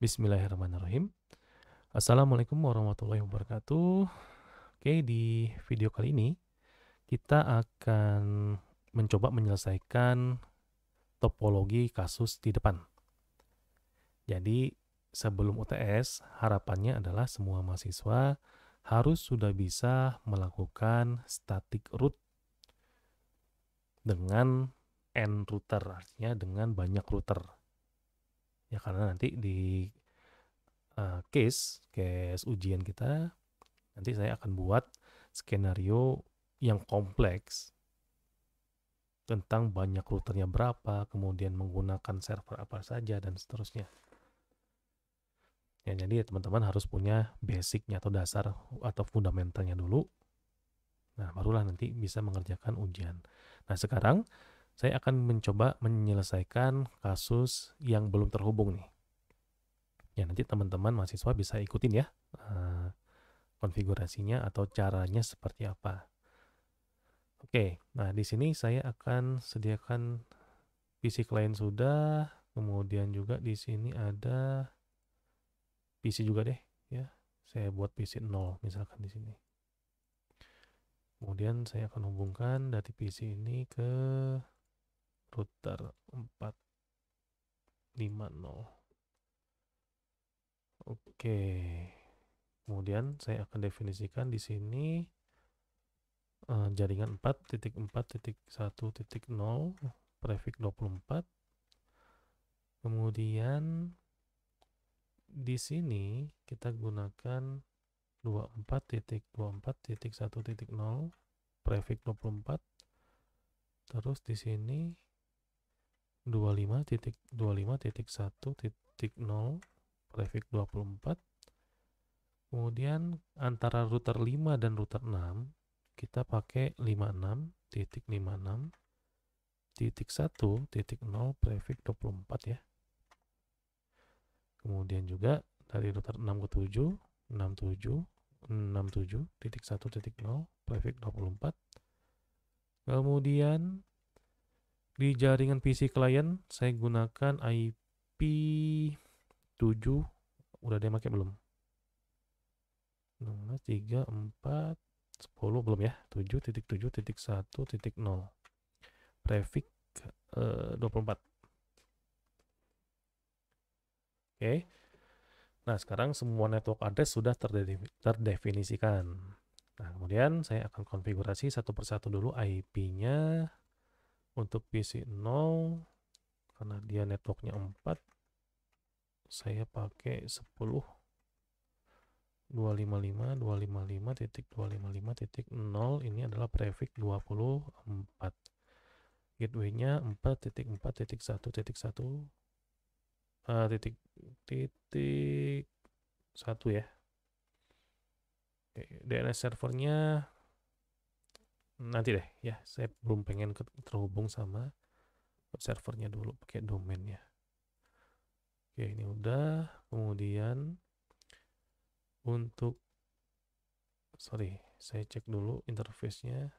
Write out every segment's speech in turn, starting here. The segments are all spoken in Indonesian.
Bismillahirrahmanirrahim. Assalamualaikum warahmatullahi wabarakatuh. Oke, di video kali ini kita akan mencoba menyelesaikan topologi kasus di depan. Jadi, sebelum UTS, harapannya adalah semua mahasiswa harus sudah bisa melakukan static root dengan n router, artinya dengan banyak router. Ya, karena nanti di case ujian kita, nanti saya akan buat skenario yang kompleks tentang banyak routernya berapa, kemudian menggunakan server apa saja, dan seterusnya. Ya, jadi teman-teman harus punya basicnya atau dasar atau fundamentalnya dulu. Nah, barulah nanti bisa mengerjakan ujian. Nah, sekarang saya akan mencoba menyelesaikan kasus yang belum terhubung nih. Ya, nanti teman-teman mahasiswa bisa ikutin ya konfigurasinya atau caranya seperti apa. Oke, nah di sini saya akan sediakan PC client sudah, kemudian juga di sini ada PC juga deh, ya. Saya buat PC 0 misalkan di sini. Kemudian saya akan hubungkan dari PC ini ke router 450. Oke. Kemudian saya akan definisikan di sini jaringan 4.4.1.0 prefix 24. Kemudian di sini kita gunakan 24.24.1.0 prefix 24. Terus di sini 25.25.1.0 prefix 24. Kemudian antara router 5 dan router 6 kita pakai 56.56.1.0 prefix 24 ya. Kemudian juga dari router 6 ke 7 67.1.0 prefix 24. Kemudian di jaringan PC client saya gunakan IP 7. Udah ada yang pakai belum? 16, 3, 4, 10 belum ya? 7.7.1.0 prefix 24. Oke. Nah, sekarang semua network address sudah terdefinisikan. Nah, kemudian saya akan konfigurasi satu persatu dulu IP-nya. Untuk PC 0, karena dia networknya 4, saya pakai 10 255.255.255.0. Ini adalah prefix 24. Gateway-nya 4.4.1.1 titik 1 ya. DNS servernya nanti deh ya, saya belum pengen terhubung sama servernya dulu pakai domainnya. Oke, ini udah. Kemudian untuk saya cek dulu interface-nya.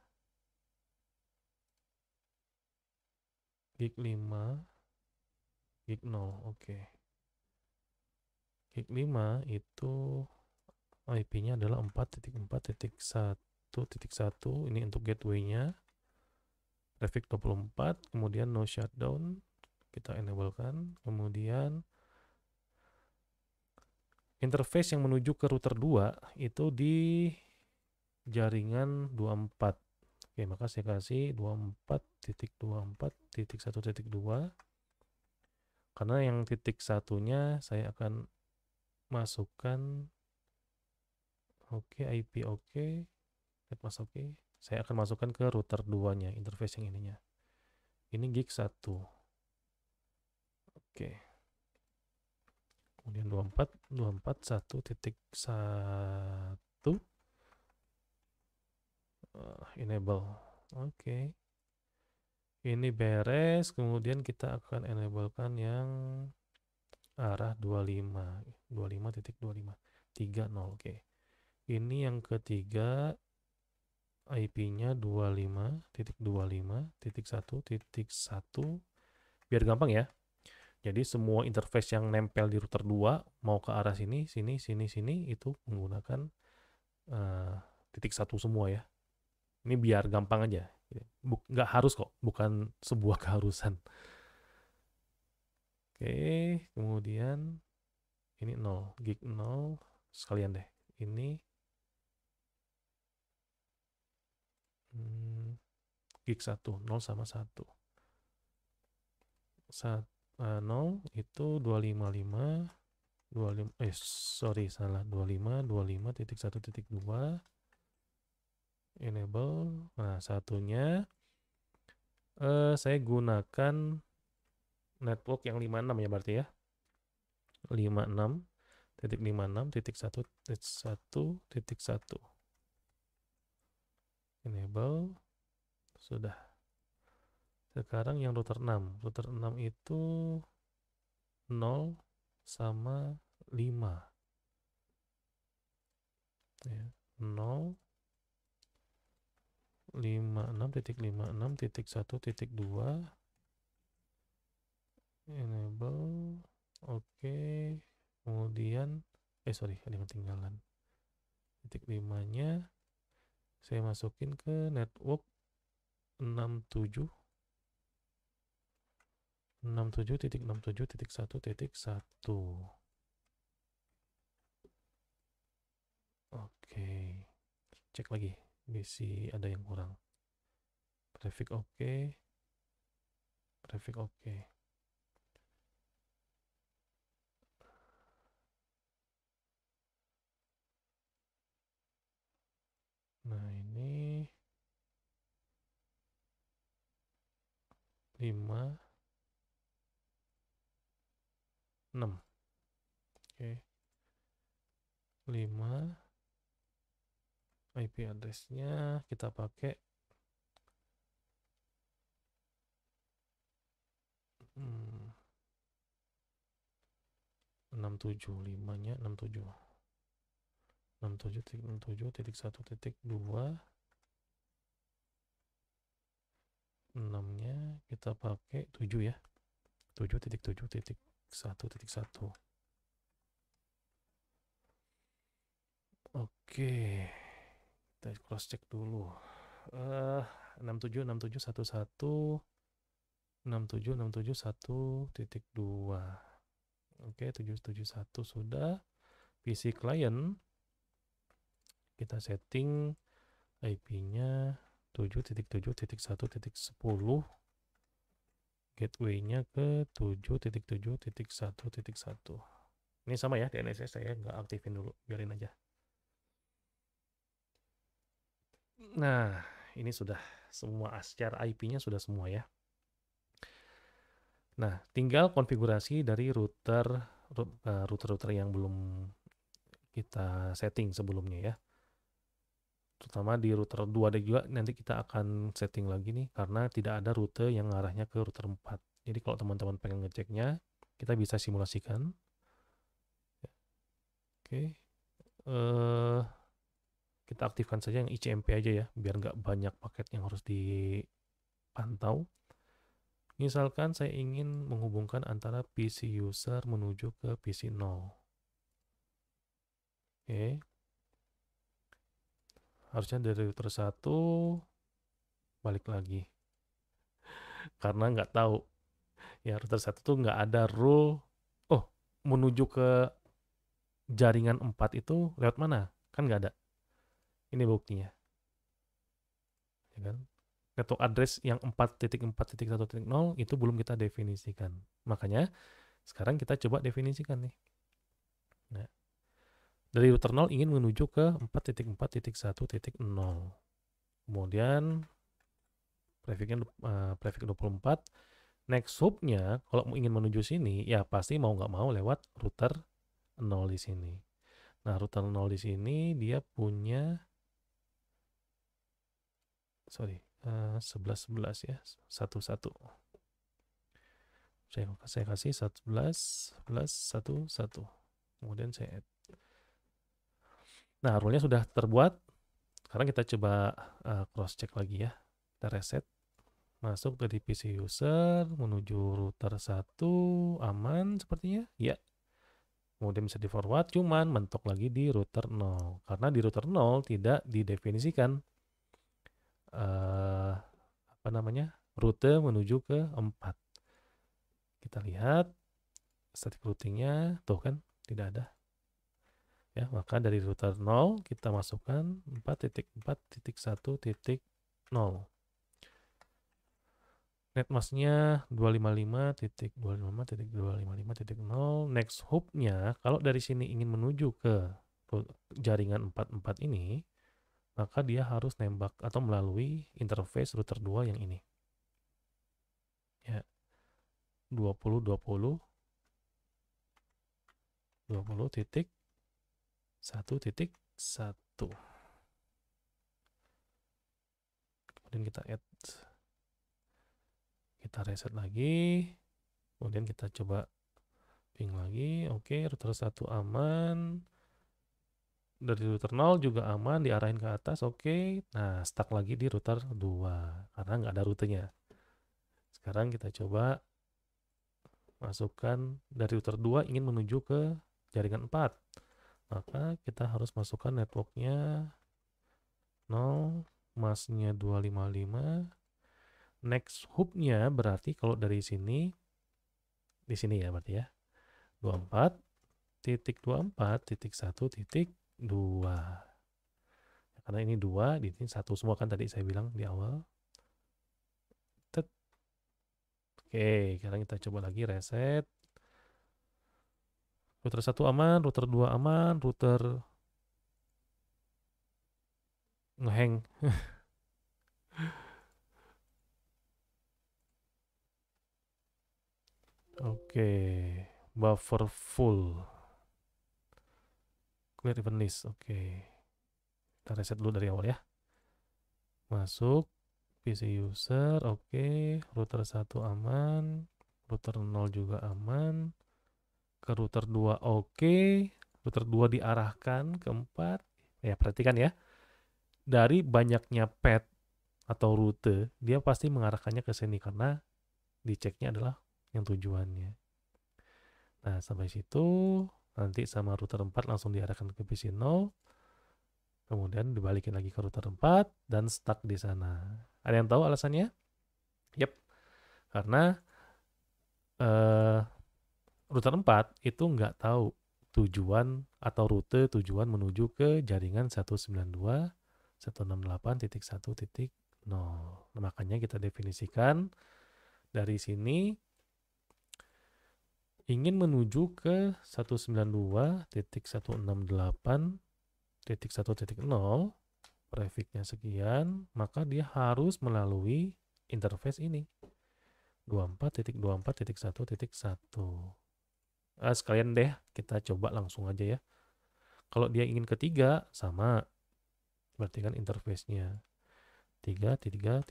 Gig 5, gig 0, oke. Gig 5 itu IP-nya adalah 4.4.1.1. Ini untuk gateway-nya. Prefix 24, kemudian no shutdown, kita enablekan. Kemudian interface yang menuju ke router 2 itu di jaringan 24. Oke, maka saya kasih 24.24.1.2. Karena yang titik satunya saya akan masukkan IP net mas saya akan masukkan ke router 2-nya, interface yang ininya. Ini gig 1. Oke. Kemudian 24.1.1 enable. Oke. Ini beres, kemudian kita akan enablekan yang arah 25.25.30. Oke. Ini yang ketiga, IP-nya 25.25.1.1. Biar gampang ya. Jadi semua interface yang nempel di router 2 mau ke arah sini, sini, sini, sini itu menggunakan titik satu semua ya. Ini biar gampang aja. Nggak harus kok, bukan sebuah keharusan. Oke, kemudian ini 0, gig 0, sekalian deh. Ini gig 1, 0 sama 1. 0 itu 255, 25, sorry salah, 25, 25.1.2, enable. Nah, satunya saya gunakan network yang 56 ya berarti ya. 56.56.1.1. Enable. Sudah. Sekarang yang router 6. Router 6 itu 0 sama 5. Ya, 0 56.56.1.2 enable. Oke. Kemudian sorry, ada yang ketinggalan. Titik 5 nya saya masukin ke network 67 67.67.1.1. Oke, cek lagi, bisi ada yang kurang. Traffic oke, traffic oke. Nah ini 5 6. Oke, 5 IP address-nya kita pakai 67, 5-nya 67. 67.67.1.2. 6-nya kita pakai 7 ya. 7.7.1.1. Oke. Kita cross check dulu. 67.67.1.1. 67.67.1.2. Oke, 771 sudah. PC client kita setting IP-nya 7.7.1.10. Gateway-nya ke 7.7.1.1. Ini sama ya, DNS saya nggak aktifin dulu, biarin aja. Nah, ini sudah semua share IP-nya sudah semua ya. Nah, tinggal konfigurasi dari router yang belum kita setting sebelumnya ya. Terutama di router 2 ada juga nanti kita akan setting lagi nih karena tidak ada rute yang arahnya ke router 4. Jadi kalau teman-teman pengen ngeceknya, kita bisa simulasikan. Oke. Kita aktifkan saja yang ICMP aja ya, biar nggak banyak paket yang harus dipantau. Misalkan saya ingin menghubungkan antara PC user menuju ke PC 0. Oke. Harusnya dari router 1 balik lagi. Karena nggak tahu. Ya router 1 tuh nggak ada rule, menuju ke jaringan 4 itu lewat mana? Kan nggak ada. Ini buktinya. Ya kan? Network address yang 4.4.1.0 itu belum kita definisikan. Makanya sekarang kita coba definisikan nih. Nah, dari router 0 ingin menuju ke 4.4.1.0. Kemudian prefix 24. Next hop-nya kalau ingin menuju sini ya pasti mau nggak mau lewat router 0 di sini. Nah, router 0 di sini dia punya 11 ya, 11. Saya kasih 11 plus 11. Kemudian saya add. Nah, rule-nya sudah terbuat. Sekarang kita coba cross check lagi ya. Kita reset. Masuk dari PC user menuju router 1, aman sepertinya. Ya. Kemudian bisa di forward, cuman mentok lagi di router 0. Karena di router 0 tidak didefinisikan apa namanya, rute menuju ke 4. Kita lihat static routingnya, tuh kan tidak ada. Ya, maka dari router 0 kita masukkan 4.4.1.0. Netmasknya 255.255.255.0. Next hopnya, kalau dari sini ingin menuju ke jaringan 44 ini, maka dia harus nembak atau melalui interface router 2 yang ini. Ya. 20.20.1.1. Kemudian kita add, kita reset lagi, kemudian kita coba ping lagi. Oke, router 1 aman, dari router 0 juga aman, diarahin ke atas. Oke, nah stuck lagi di router 2 karena nggak ada rutenya. Sekarang kita coba masukkan dari router 2 ingin menuju ke jaringan 4, maka kita harus masukkan networknya 0, masknya 255. Next hubnya berarti kalau dari sini, di sini ya berarti ya, 24.24.1.2. Karena ini 2, di sini 1 semua kan tadi saya bilang di awal. Oke, sekarang kita coba lagi reset. Router 1 aman, router 2 aman, router ngehang. Oke, buffer full. Clear event list. Oke. Kita reset dulu dari awal ya. Masuk PC user, oke. Router 1 aman, router 0 juga aman. Ke router 2 oke. Router 2 diarahkan ke 4. Ya, perhatikan ya. Dari banyaknya path atau rute, dia pasti mengarahkannya ke sini karena diceknya adalah yang tujuannya. Nah, sampai situ nanti sama router 4 langsung diarahkan ke PC 0. Kemudian dibalikin lagi ke router 4 dan stuck di sana. Ada yang tahu alasannya? Yep. Karena router 4 itu nggak tahu tujuan atau rute tujuan menuju ke jaringan 192.168.1.0. Nah, makanya kita definisikan dari sini ingin menuju ke 192.168.1.0, prefixnya sekian, maka dia harus melalui interface ini 24.24.1.1. Sekalian deh kita coba langsung aja ya. Kalau dia ingin ketiga sama, berarti kan interface-nya 3.1.0,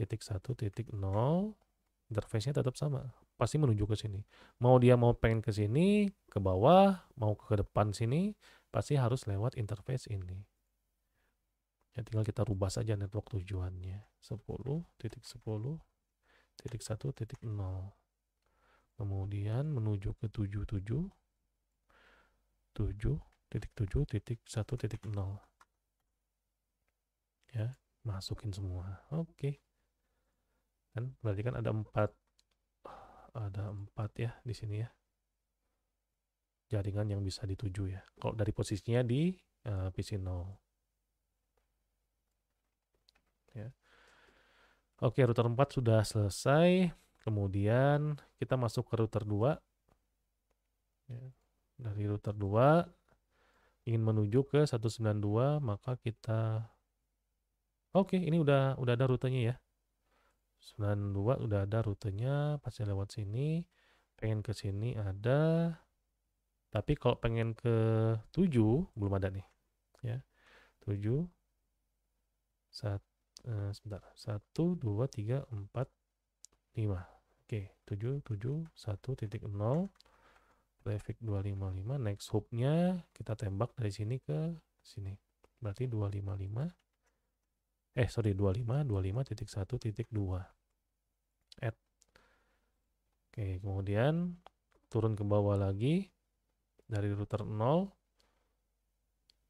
interface-nya tetap sama, pasti menuju ke sini. Mau dia mau pengen ke sini, ke bawah, mau ke depan sini, pasti harus lewat interface ini. Ya, tinggal kita rubah saja network tujuannya 10.10.1.0. Kemudian menuju ke 7.7.7.1.0. Ya, masukin semua. Oke. Kan berarti kan ada 4 ya di sini ya. Jaringan yang bisa dituju ya. Kalau dari posisinya di PC 0. Ya. Oke, router 4 sudah selesai. Kemudian kita masuk ke router 2. Ya. Dari router 2 ingin menuju ke 192, maka kita ini udah ada rutenya ya. 92 udah ada rutenya, pasti lewat sini. Pengen ke sini ada. Tapi kalau pengen ke 7 belum ada nih. Ya. 7 sebentar. 1 2 3 4 5. Oke, 7.7.1.0 prefix 255. Next hopnya kita tembak dari sini ke sini. Berarti 255. 25.1.2. add. Oke, kemudian turun ke bawah lagi dari router 0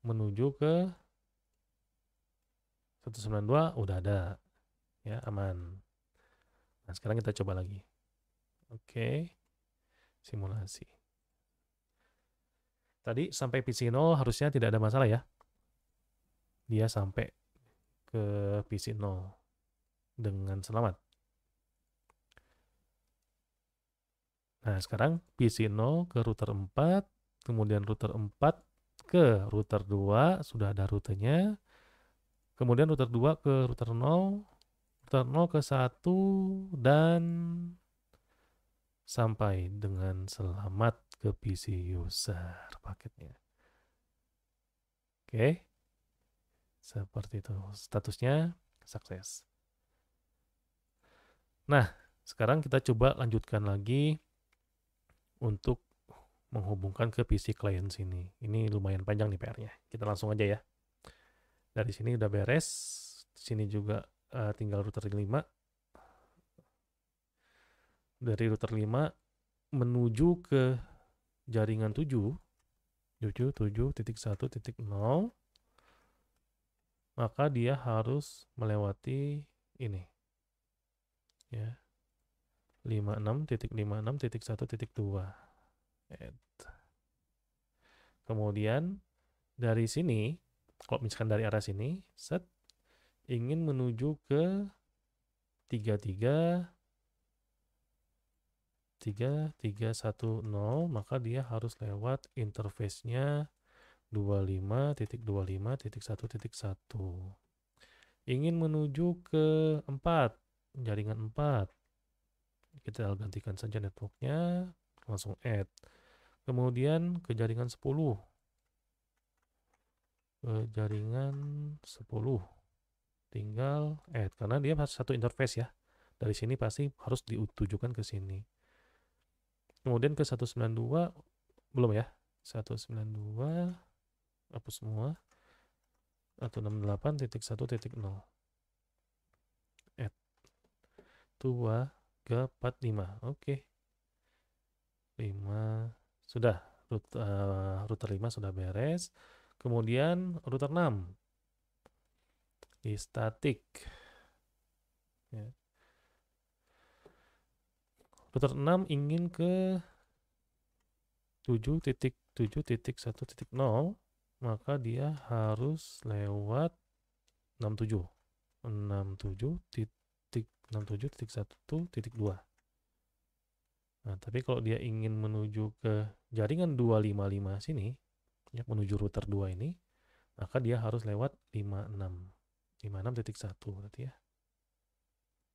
menuju ke 192 udah ada ya, aman. Nah, sekarang kita coba lagi. Oke, simulasi. Tadi sampai PC 0 harusnya tidak ada masalah ya. Dia sampai ke PC 0 dengan selamat. Nah, sekarang PC 0 ke router 4, kemudian router 4 ke router 2, sudah ada rutenya. Kemudian router 2 ke router 0 ke 1, dan sampai dengan selamat ke PC user paketnya. Oke, seperti itu. Statusnya sukses. Nah, sekarang kita coba lanjutkan lagi untuk menghubungkan ke PC client sini. Ini lumayan panjang nih PR-nya. Kita langsung aja ya. Dari sini udah beres. Sini juga tinggal router 5. Dari router 5 menuju ke jaringan 7.7.1.0, maka dia harus melewati ini ya, 56.56.1.2. Kemudian dari sini, kalau misalkan dari arah sini, set ingin menuju ke 33.3.3.1.0, maka dia harus lewat interface-nya 25.25.1.1. Ingin menuju ke 4, jaringan 4. Kita gantikan saja networknya, langsung add. Kemudian ke jaringan 10. Ke jaringan 10. Tinggal add, karena dia satu interface ya. Dari sini pasti harus ditujukan ke sini. Kemudian ke 192, belum ya. 192, hapus semua. 168.1.0. Add. 2, 3, 4, 5. Oke. 5. Sudah. Router 5 sudah beres. Kemudian router 6. Di static. Ya. Router 6 ingin ke 7.7.1.0, maka dia harus lewat 67. 67.67.1.2. Nah, tapi kalau dia ingin menuju ke jaringan 255 sini, ya, menuju router 2 ini, maka dia harus lewat 56. 56.1 berarti ya.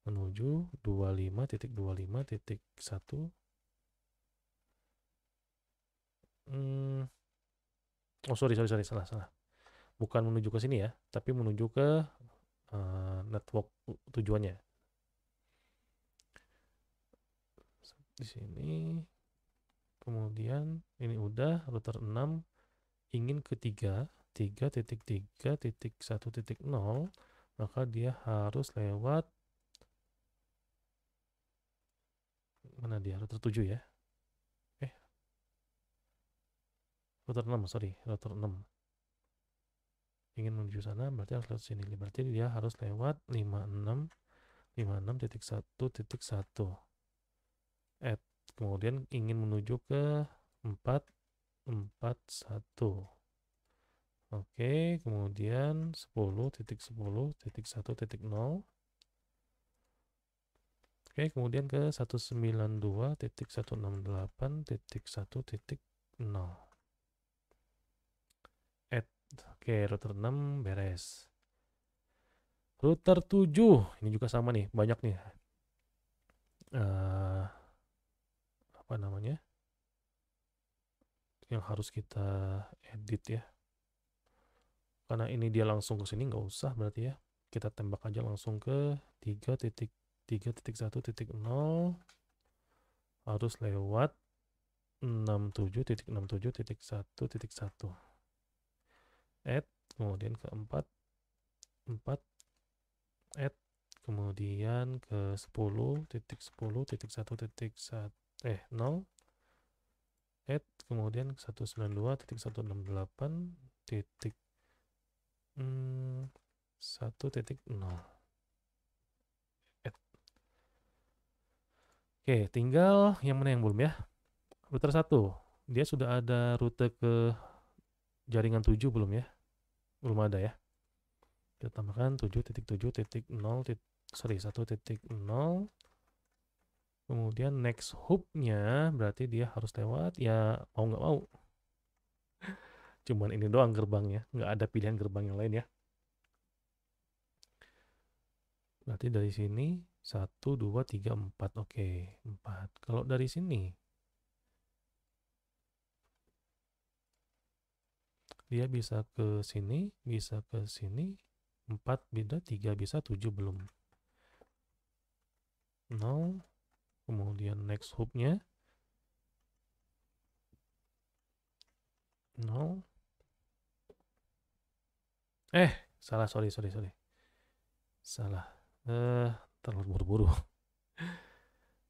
Menuju 25.25.1. Oh, sorry, salah. Bukan menuju ke sini ya, tapi menuju ke network tujuannya. Di sini. Kemudian ini udah router 6 ingin ke 3.3.1.0, maka dia harus lewat mana dia? Router 7 ya. Router 6, sorry, router 6. Ingin menuju sana berarti harus lewat sini. Berarti dia harus lewat 56.1.1. Add. Kemudian ingin menuju ke 4.4.1. Oke, kemudian 10.10.1.0. Oke, kemudian ke 192.168.1.0. Add. Oke, router 6 beres. Router 7, ini juga sama nih, banyak nih. Apa namanya? Yang harus kita edit ya. Karena ini dia langsung ke sini, nggak usah berarti ya. Kita tembak aja langsung ke 3.3.1.0, harus lewat 67.67.1.1. Add, kemudian ke 4, add, kemudian ke 10.10.1.1 add, kemudian 192.168 titik 1.0 add. Oke, tinggal yang mana yang belum ya? Router 1, dia sudah ada rute ke jaringan 7 belum ya? Belum ada ya. Kita tambahkan 7.7.0 1.0. Kemudian next hub-nya berarti dia harus lewat, ya mau nggak mau. Cuman ini doang gerbangnya, nggak ada pilihan gerbang yang lain ya. Berarti dari sini 1, 2, 3, 4. Oke, 4. Kalau dari sini, dia bisa ke sini, bisa ke sini. 4 beda, 3 bisa, 7 belum. 0. Kemudian next hub-nya 0. Salah, sorry. Salah. Terlalu buru-buru.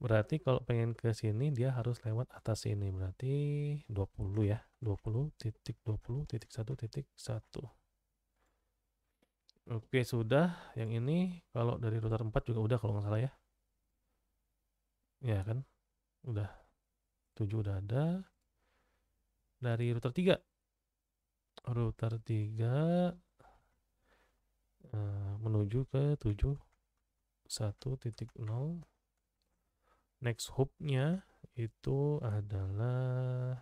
Berarti kalau pengen ke sini dia harus lewat atas sini. Berarti 20 ya. 20.20.1.1. Oke, sudah. Yang ini kalau dari router 4 juga udah kalau nggak salah ya. Ya kan? Udah. 7 udah ada. Dari router 3. Router 3 menuju ke 7.1.0. Next hub-nya itu adalah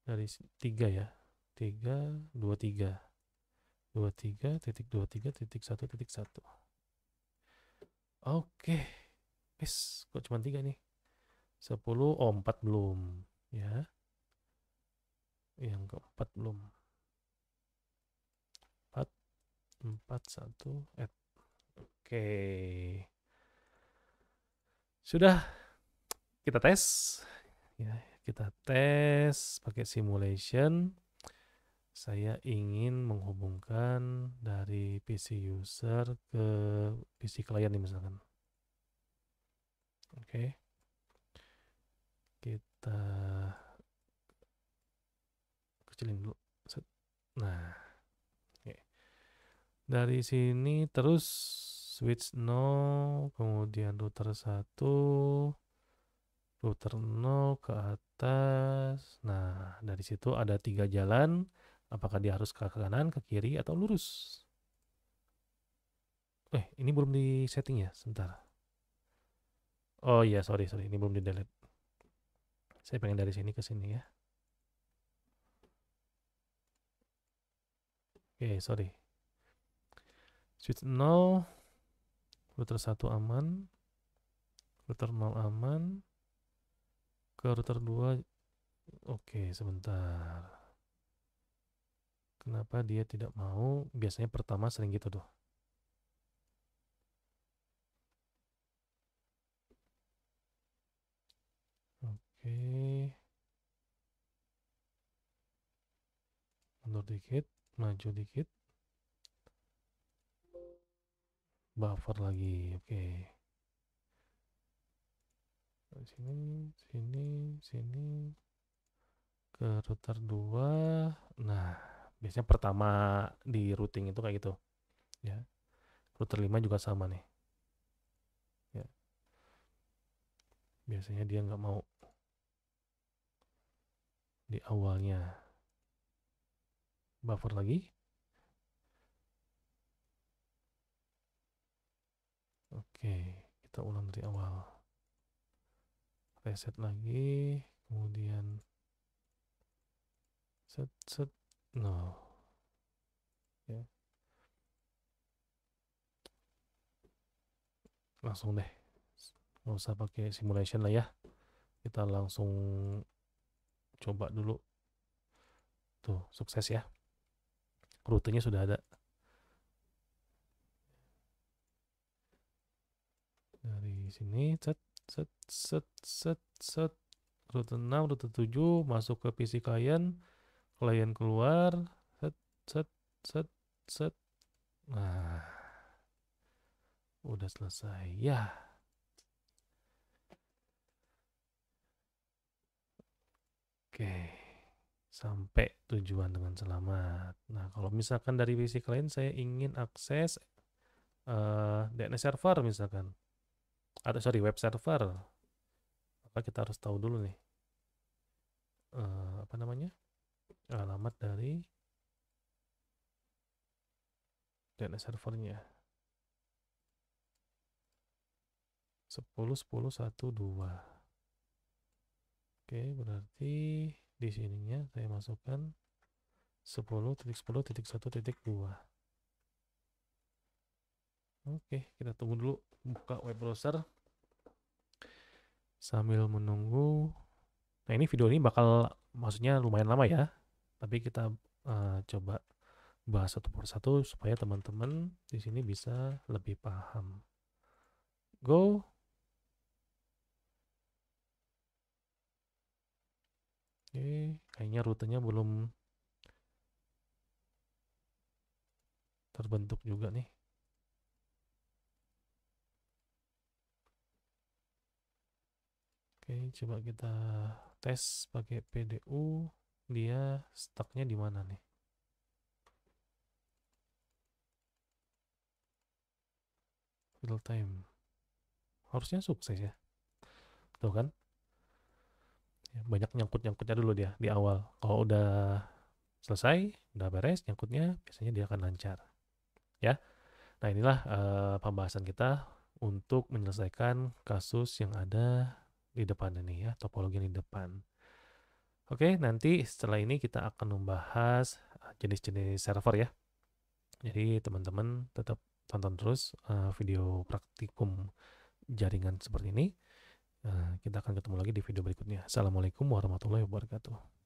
dari 3 ya. 3, 23. 23.23.1.1. Oke. Kok cuma 3 nih? 10, 4 belum. Ya. Yang keempat belum. 4, 4, 1, add. Oke. Sudah kita tes. Ya, kita tes pakai simulation. Saya ingin menghubungkan dari PC user ke PC klien nih misalkan. Oke. Kita kecilin dulu. Nah, oke. Dari sini terus switch 0, kemudian router 1, router 0 ke atas. Nah, dari situ ada 3 jalan. Apakah dia harus ke kanan, ke kiri, atau lurus? Ini belum di setting ya? Sebentar. Oh iya, sorry. Ini belum di delete. Saya pengen dari sini ke sini ya. Oke, sorry. Switch 0, router 1 aman, router 0 aman, ke router 2. Oke, sebentar. Kenapa dia tidak mau? Biasanya pertama sering gitu tuh. Oke. Mundur dikit, maju dikit. Buffer lagi. Oke. Sini. Ke router 2. Nah, biasanya pertama di routing itu kayak gitu. Ya. Router 5 juga sama nih. Ya. Biasanya dia nggak mau di awalnya. Buffer lagi. Oke, kita ulang dari awal. Reset lagi, kemudian set. No. Ya. Langsung deh. Nggak usah pakai simulation lah ya. Kita langsung coba dulu. Tuh, sukses ya. Rutenya sudah ada. Dari sini, set. Rute 6, rute 7, masuk ke PC klien. Klien keluar, set. Nah, Udah selesai. Ya. Oke. Sampai tujuan dengan selamat. Nah, kalau misalkan dari PC klien saya ingin akses DNS server misalkan. Atau sorry, web server. Maka kita harus tahu dulu nih. Apa namanya? Alamat dari DNS servernya. 10.10.1.2. Oke, berarti di sininya saya masukkan 10.10.1.2. Oke, kita tunggu dulu buka web browser sambil menunggu. Nah, ini video ini bakal maksudnya lumayan lama ya. Tapi kita coba bahas satu persatu supaya teman-teman di sini bisa lebih paham. Go. Oke, kayaknya rutenya belum terbentuk juga nih. Oke, coba kita tes pakai PDU. Dia stucknya di mana nih? Real time. Harusnya sukses ya. Tuh kan? Banyak nyangkut-nyangkutnya dulu dia di awal. Kalau udah selesai, udah beres nyangkutnya, biasanya dia akan lancar. Ya. Nah, inilah pembahasan kita untuk menyelesaikan kasus yang ada di depan ini ya, topologi yang di depan. Oke, nanti setelah ini kita akan membahas jenis-jenis server ya. Jadi teman-teman tetap tonton terus video praktikum jaringan seperti ini. Kita akan ketemu lagi di video berikutnya. Assalamualaikum warahmatullahi wabarakatuh.